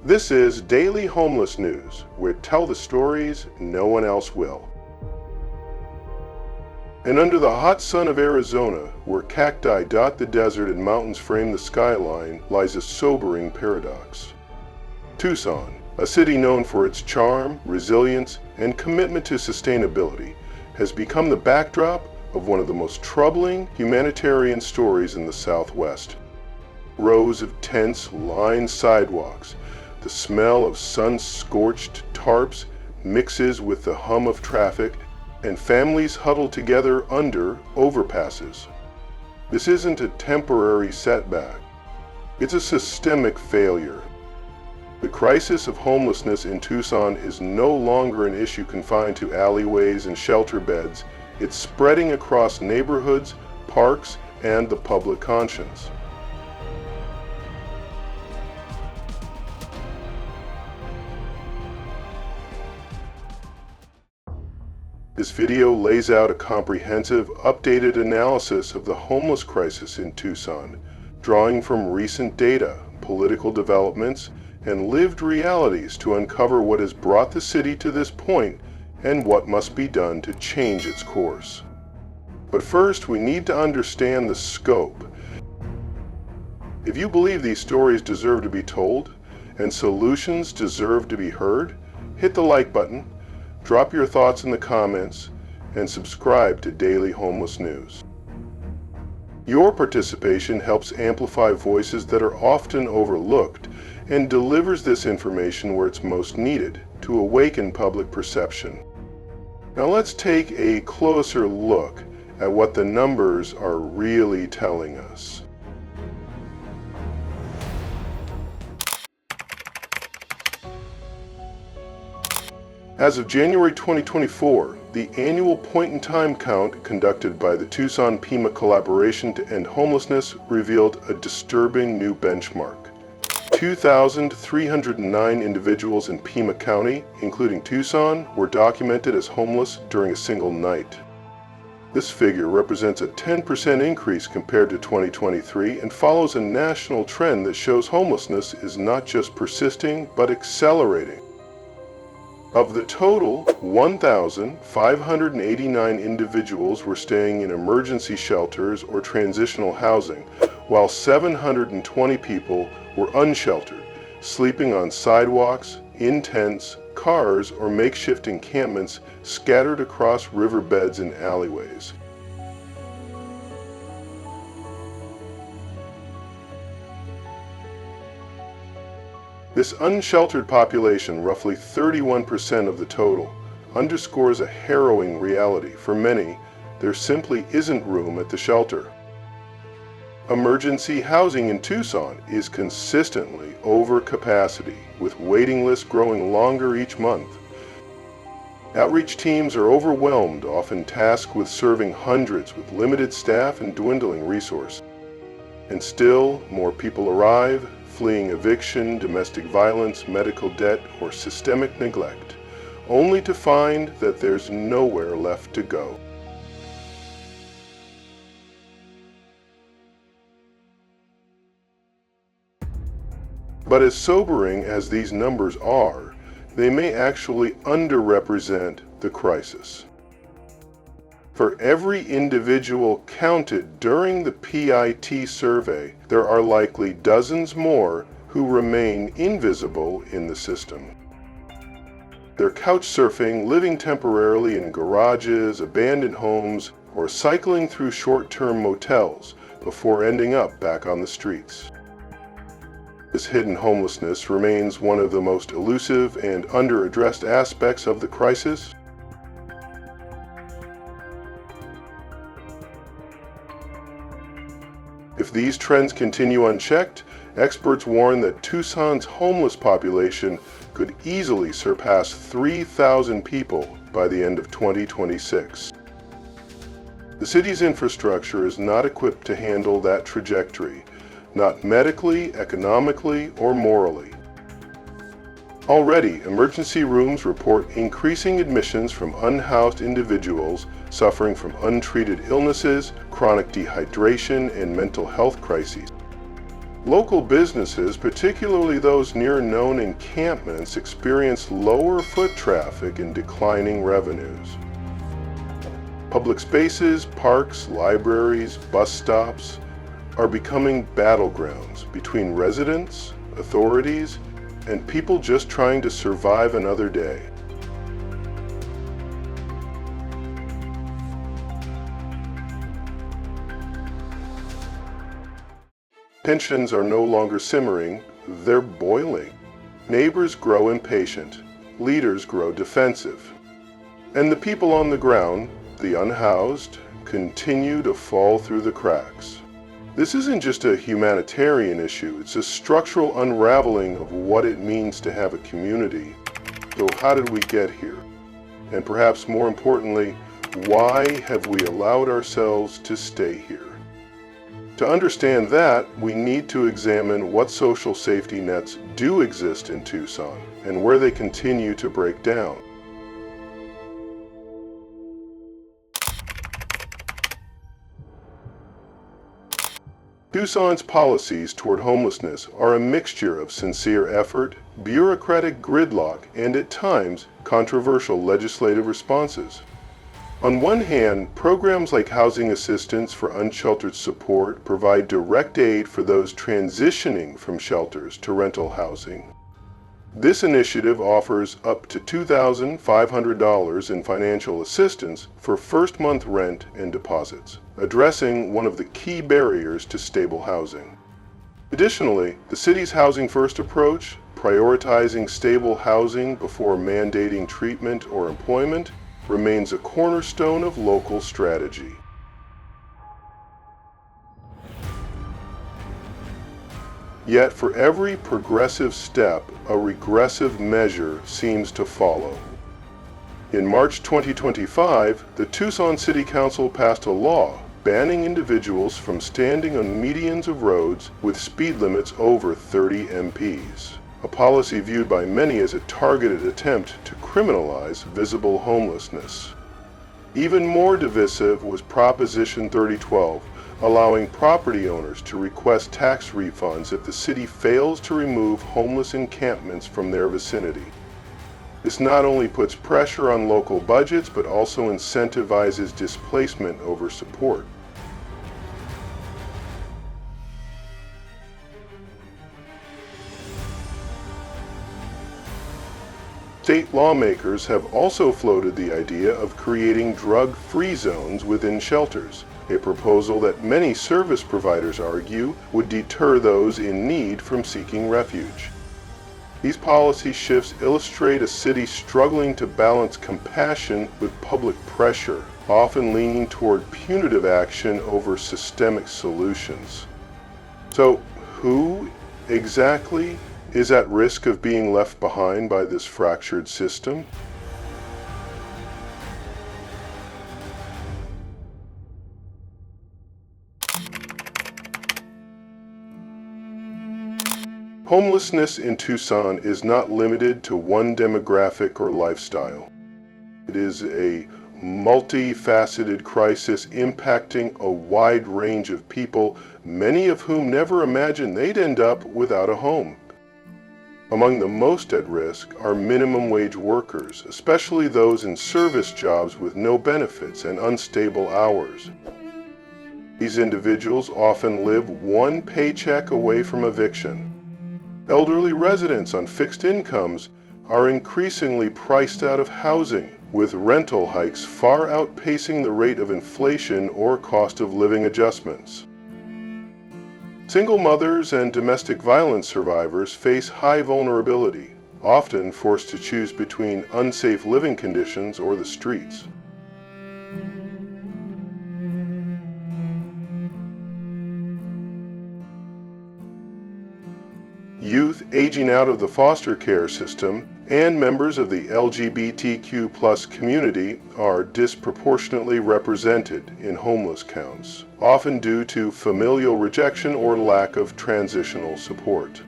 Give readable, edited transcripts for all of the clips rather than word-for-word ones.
This is Daily Homeless News, where tell the stories no one else will. And under the hot sun of Arizona, where cacti dot the desert and mountains frame the skyline, lies a sobering paradox. Tucson, a city known for its charm, resilience, and commitment to sustainability, has become the backdrop of one of the most troubling humanitarian stories in the Southwest. Rows of tents line sidewalks. The smell of sun-scorched tarps mixes with the hum of traffic, and families huddle together under overpasses. This isn't a temporary setback. It's a systemic failure. The crisis of homelessness in Tucson is no longer an issue confined to alleyways and shelter beds. It's spreading across neighborhoods, parks, and the public conscience. This video lays out a comprehensive, updated analysis of the homeless crisis in Tucson, drawing from recent data, political developments, and lived realities to uncover what has brought the city to this point and what must be done to change its course. But first, we need to understand the scope. If you believe these stories deserve to be told and solutions deserve to be heard, hit the like button, drop your thoughts in the comments, and subscribe to Daily Homeless News. Your participation helps amplify voices that are often overlooked and delivers this information where it's most needed to awaken public perception. Now let's take a closer look at what the numbers are really telling us. As of January 2024, the annual point-in-time count conducted by the Tucson Pima Collaboration to End Homelessness revealed a disturbing new benchmark. 2,309 individuals in Pima County, including Tucson, were documented as homeless during a single night. This figure represents a 10% increase compared to 2023 and follows a national trend that shows homelessness is not just persisting but accelerating. Of the total, 1,589 individuals were staying in emergency shelters or transitional housing, while 720 people were unsheltered, sleeping on sidewalks, in tents, cars, or makeshift encampments scattered across riverbeds and alleyways. This unsheltered population, roughly 31% of the total, underscores a harrowing reality. For many, there simply isn't room at the shelter. Emergency housing in Tucson is consistently over capacity, with waiting lists growing longer each month. Outreach teams are overwhelmed, often tasked with serving hundreds with limited staff and dwindling resources. And still, more people arrive, fleeing eviction, domestic violence, medical debt, or systemic neglect, only to find that there's nowhere left to go. But as sobering as these numbers are, they may actually underrepresent the crisis. For every individual counted during the PIT survey, there are likely dozens more who remain invisible in the system. They're couch surfing, living temporarily in garages, abandoned homes, or cycling through short-term motels before ending up back on the streets. This hidden homelessness remains one of the most elusive and under-addressed aspects of the crisis. If these trends continue unchecked, experts warn that Tucson's homeless population could easily surpass 3,000 people by the end of 2026. The city's infrastructure is not equipped to handle that trajectory, not medically, economically, or morally. Already, emergency rooms report increasing admissions from unhoused individuals suffering from untreated illnesses, chronic dehydration, and mental health crises. Local businesses, particularly those near known encampments, experience lower foot traffic and declining revenues. Public spaces, parks, libraries, bus stops are becoming battlegrounds between residents, authorities, and people just trying to survive another day. Tensions are no longer simmering, they're boiling. Neighbors grow impatient, leaders grow defensive, and the people on the ground, the unhoused, continue to fall through the cracks. This isn't just a humanitarian issue, it's a structural unraveling of what it means to have a community. So how did we get here? And perhaps more importantly, why have we allowed ourselves to stay here? To understand that, we need to examine what social safety nets do exist in Tucson and where they continue to break down. Tucson's policies toward homelessness are a mixture of sincere effort, bureaucratic gridlock, and at times, controversial legislative responses. On one hand, programs like housing assistance for unsheltered support provide direct aid for those transitioning from shelters to rental housing. This initiative offers up to $2,500 in financial assistance for first-month rent and deposits, addressing one of the key barriers to stable housing. Additionally, the city's Housing First approach, prioritizing stable housing before mandating treatment or employment, remains a cornerstone of local strategy. Yet for every progressive step, a regressive measure seems to follow. In March 2025, the Tucson City Council passed a law banning individuals from standing on medians of roads with speed limits over 30 mph, a policy viewed by many as a targeted attempt to criminalize visible homelessness. Even more divisive was Proposition 3012, allowing property owners to request tax refunds if the city fails to remove homeless encampments from their vicinity. This not only puts pressure on local budgets, but also incentivizes displacement over support. State lawmakers have also floated the idea of creating drug-free zones within shelters, a proposal that many service providers argue would deter those in need from seeking refuge. These policy shifts illustrate a city struggling to balance compassion with public pressure, often leaning toward punitive action over systemic solutions. So, who exactly is at risk of being left behind by this fractured system? Homelessness in Tucson is not limited to one demographic or lifestyle. It is a multifaceted crisis impacting a wide range of people, many of whom never imagined they'd end up without a home. Among the most at risk are minimum wage workers, especially those in service jobs with no benefits and unstable hours. These individuals often live one paycheck away from eviction. Elderly residents on fixed incomes are increasingly priced out of housing, with rental hikes far outpacing the rate of inflation or cost of living adjustments. Single mothers and domestic violence survivors face high vulnerability, often forced to choose between unsafe living conditions or the streets. Youth aging out of the foster care system and members of the LGBTQ+ community are disproportionately represented in homeless counts, often due to familial rejection or lack of transitional support.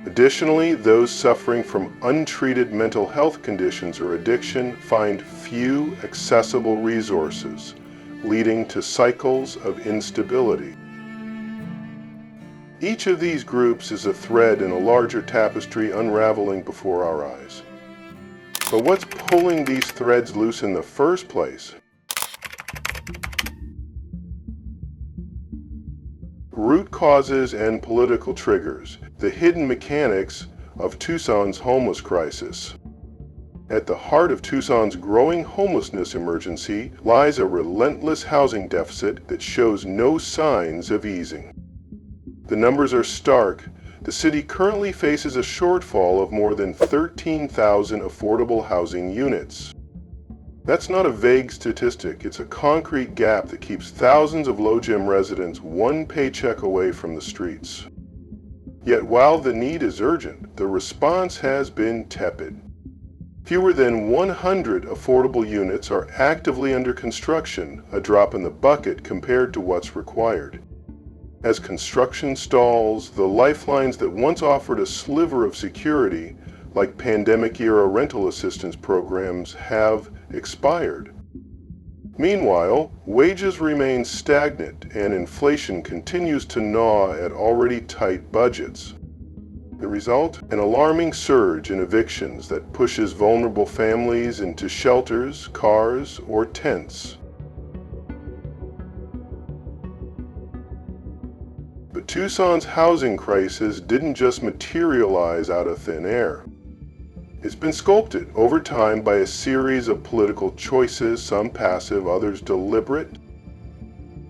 Additionally, those suffering from untreated mental health conditions or addiction find few accessible resources, leading to cycles of instability. Each of these groups is a thread in a larger tapestry unraveling before our eyes. But what's pulling these threads loose in the first place? Root causes and political triggers, the hidden mechanics of Tucson's homeless crisis. At the heart of Tucson's growing homelessness emergency lies a relentless housing deficit that shows no signs of easing. The numbers are stark. The city currently faces a shortfall of more than 13,000 affordable housing units. That's not a vague statistic, it's a concrete gap that keeps thousands of low-gem residents one paycheck away from the streets. Yet while the need is urgent, the response has been tepid. Fewer than 100 affordable units are actively under construction, a drop in the bucket compared to what's required. As construction stalls, the lifelines that once offered a sliver of security, like pandemic-era rental assistance programs, have expired. Meanwhile, wages remain stagnant and inflation continues to gnaw at already tight budgets. The result? An alarming surge in evictions that pushes vulnerable families into shelters, cars, or tents. But Tucson's housing crisis didn't just materialize out of thin air. It's been sculpted over time by a series of political choices, some passive, others deliberate.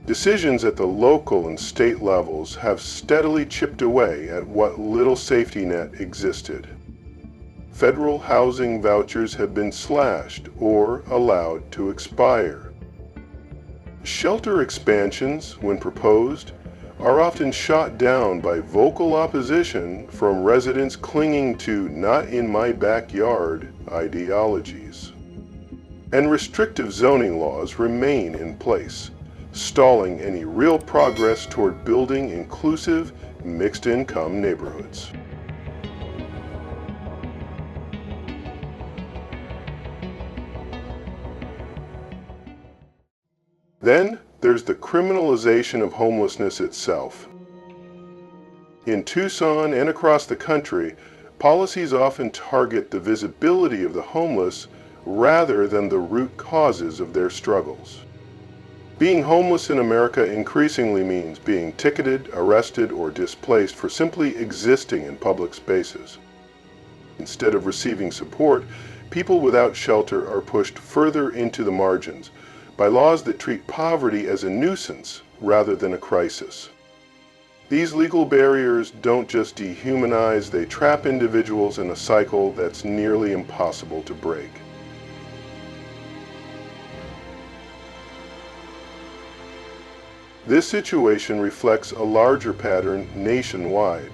Decisions at the local and state levels have steadily chipped away at what little safety net existed. Federal housing vouchers have been slashed or allowed to expire. Shelter expansions, when proposed, are often shot down by vocal opposition from residents clinging to not in my backyard ideologies. And restrictive zoning laws remain in place, stalling any real progress toward building inclusive, mixed-income neighborhoods. Then, there's the criminalization of homelessness itself. In Tucson and across the country, policies often target the visibility of the homeless rather than the root causes of their struggles. Being homeless in America increasingly means being ticketed, arrested, or displaced for simply existing in public spaces. Instead of receiving support, people without shelter are pushed further into the margins by laws that treat poverty as a nuisance rather than a crisis. These legal barriers don't just dehumanize, they trap individuals in a cycle that's nearly impossible to break. This situation reflects a larger pattern nationwide.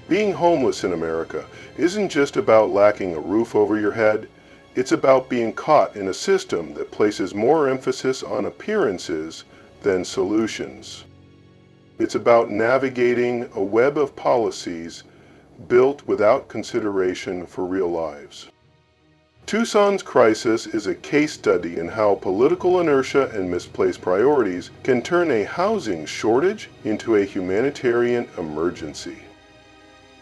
Being homeless in America isn't just about lacking a roof over your head, it's about being caught in a system that places more emphasis on appearances than solutions. It's about navigating a web of policies built without consideration for real lives. Tucson's crisis is a case study in how political inertia and misplaced priorities can turn a housing shortage into a humanitarian emergency.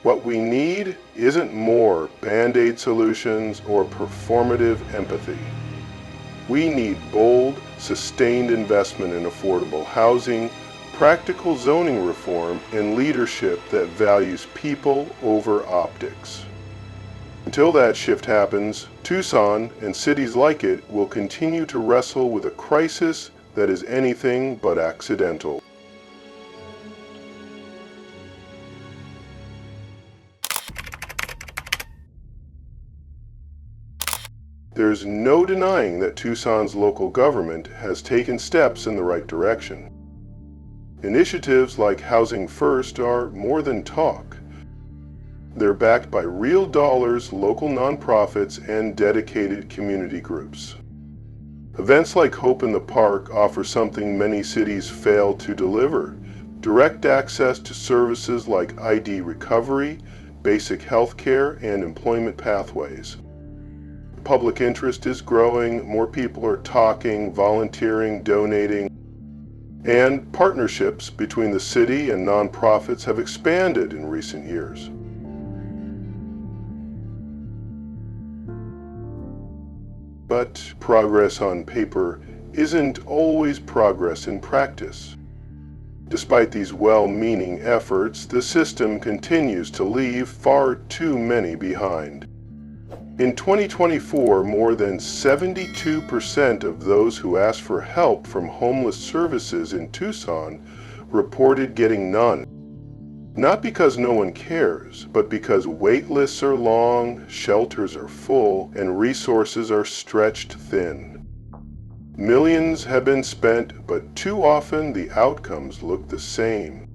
What we need isn't more band-aid solutions or performative empathy. We need bold, sustained investment in affordable housing, practical zoning reform, and leadership that values people over optics. Until that shift happens, Tucson and cities like it will continue to wrestle with a crisis that is anything but accidental. There's no denying that Tucson's local government has taken steps in the right direction. Initiatives like Housing First are more than talk. They're backed by real dollars, local nonprofits, and dedicated community groups. Events like Hope in the Park offer something many cities fail to deliver: direct access to services like ID recovery, basic health care, and employment pathways. Public interest is growing, more people are talking, volunteering, donating. And partnerships between the city and nonprofits have expanded in recent years. But progress on paper isn't always progress in practice. Despite these well-meaning efforts, the system continues to leave far too many behind. In 2024, more than 72% of those who asked for help from homeless services in Tucson reported getting none. Not because no one cares, but because wait lists are long, shelters are full, and resources are stretched thin. Millions have been spent, but too often the outcomes look the same.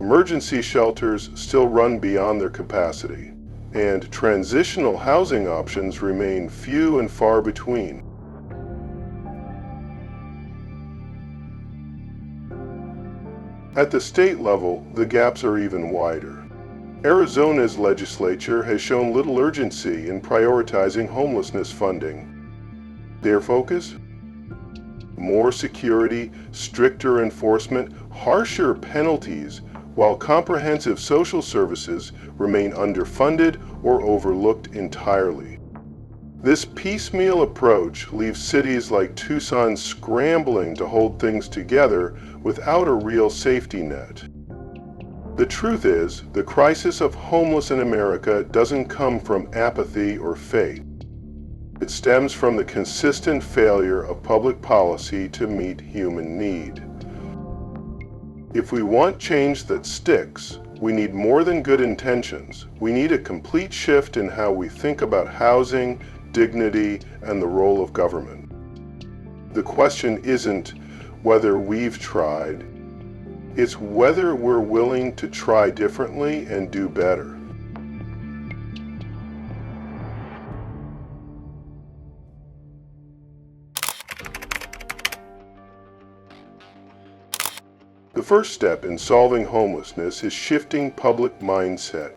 Emergency shelters still run beyond their capacity, and transitional housing options remain few and far between. At the state level, the gaps are even wider. Arizona's legislature has shown little urgency in prioritizing homelessness funding. Their focus? More security, stricter enforcement, harsher penalties, while comprehensive social services remain underfunded or overlooked entirely. This piecemeal approach leaves cities like Tucson scrambling to hold things together without a real safety net. The truth is, the crisis of homeless in America doesn't come from apathy or fate. It stems from the consistent failure of public policy to meet human need. If we want change that sticks, we need more than good intentions. We need a complete shift in how we think about housing, dignity, and the role of government. The question isn't whether we've tried, it's whether we're willing to try differently and do better. The first step in solving homelessness is shifting public mindset.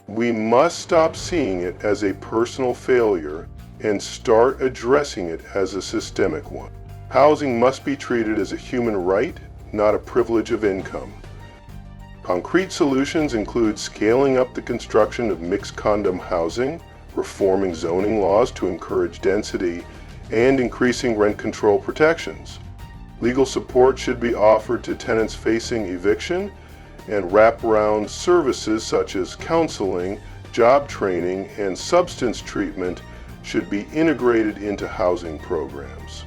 We must stop seeing it as a personal failure and start addressing it as a systemic one. Housing must be treated as a human right, not a privilege of income. Concrete solutions include scaling up the construction of mixed condom housing, reforming zoning laws to encourage density, and increasing rent control protections. Legal support should be offered to tenants facing eviction, and wraparound services such as counseling, job training, and substance treatment should be integrated into housing programs.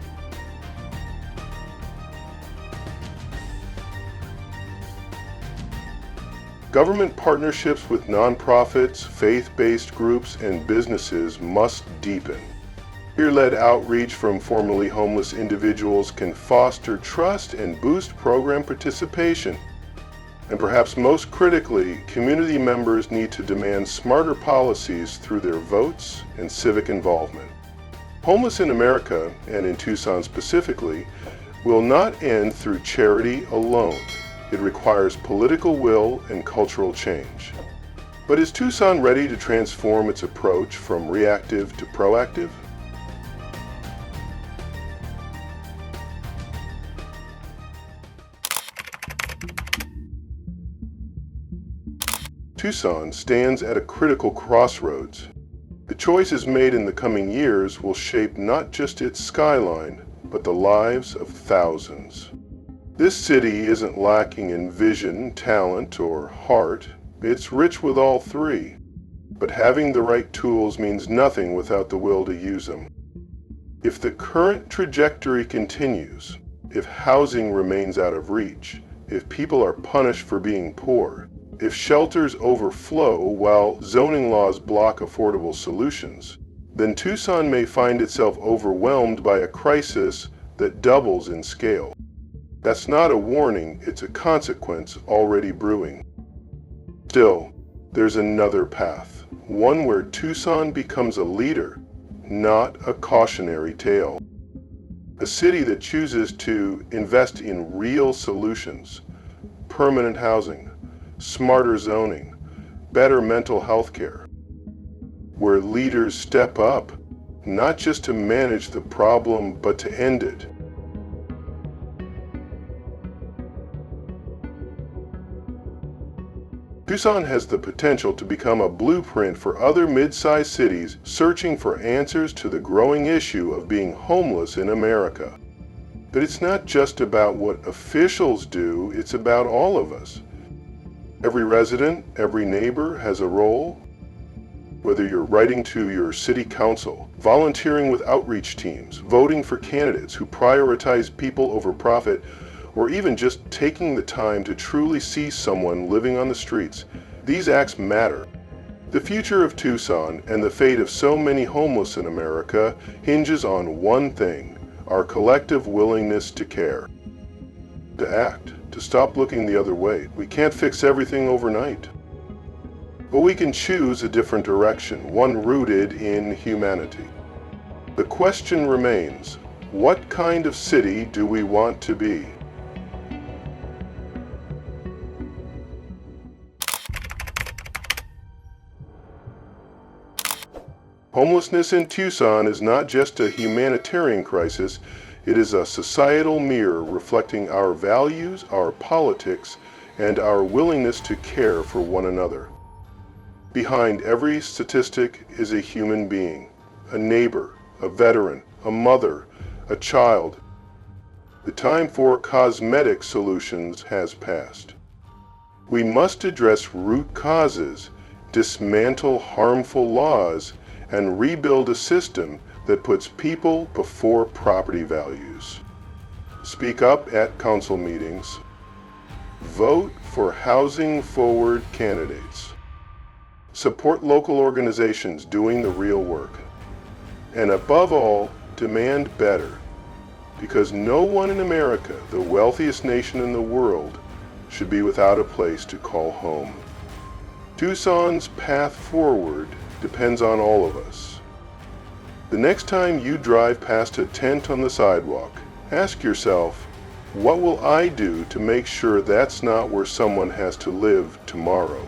Government partnerships with nonprofits, faith-based groups, and businesses must deepen. Peer-led outreach from formerly homeless individuals can foster trust and boost program participation. And perhaps most critically, community members need to demand smarter policies through their votes and civic involvement. Homeless in America, and in Tucson specifically, will not end through charity alone. It requires political will and cultural change. But is Tucson ready to transform its approach from reactive to proactive? Tucson stands at a critical crossroads. The choices made in the coming years will shape not just its skyline, but the lives of thousands. This city isn't lacking in vision, talent, or heart. It's rich with all three. But having the right tools means nothing without the will to use them. If the current trajectory continues, if housing remains out of reach, if people are punished for being poor, if shelters overflow while zoning laws block affordable solutions, then Tucson may find itself overwhelmed by a crisis that doubles in scale. That's not a warning, it's a consequence already brewing. Still, there's another path, one where Tucson becomes a leader, not a cautionary tale. A city that chooses to invest in real solutions, permanent housing, smarter zoning, better mental health care, where leaders step up, not just to manage the problem, but to end it. Tucson has the potential to become a blueprint for other mid-sized cities searching for answers to the growing issue of being homeless in America. But it's not just about what officials do, it's about all of us. Every resident, every neighbor has a role. Whether you're writing to your city council, volunteering with outreach teams, voting for candidates who prioritize people over profit, or even just taking the time to truly see someone living on the streets, these acts matter. The future of Tucson and the fate of so many homeless in America hinges on one thing: our collective willingness to care, to act, to stop looking the other way. We can't fix everything overnight. But we can choose a different direction, one rooted in humanity. The question remains, what kind of city do we want to be? Homelessness in Tucson is not just a humanitarian crisis, it is a societal mirror reflecting our values, our politics, and our willingness to care for one another. Behind every statistic is a human being, a neighbor, a veteran, a mother, a child. The time for cosmetic solutions has passed. We must address root causes, dismantle harmful laws, and rebuild a system that puts people before property values. Speak up at council meetings. Vote for housing-forward candidates. Support local organizations doing the real work. And above all, demand better. Because no one in America, the wealthiest nation in the world, should be without a place to call home. Tucson's path forward depends on all of us. The next time you drive past a tent on the sidewalk, ask yourself, what will I do to make sure that's not where someone has to live tomorrow?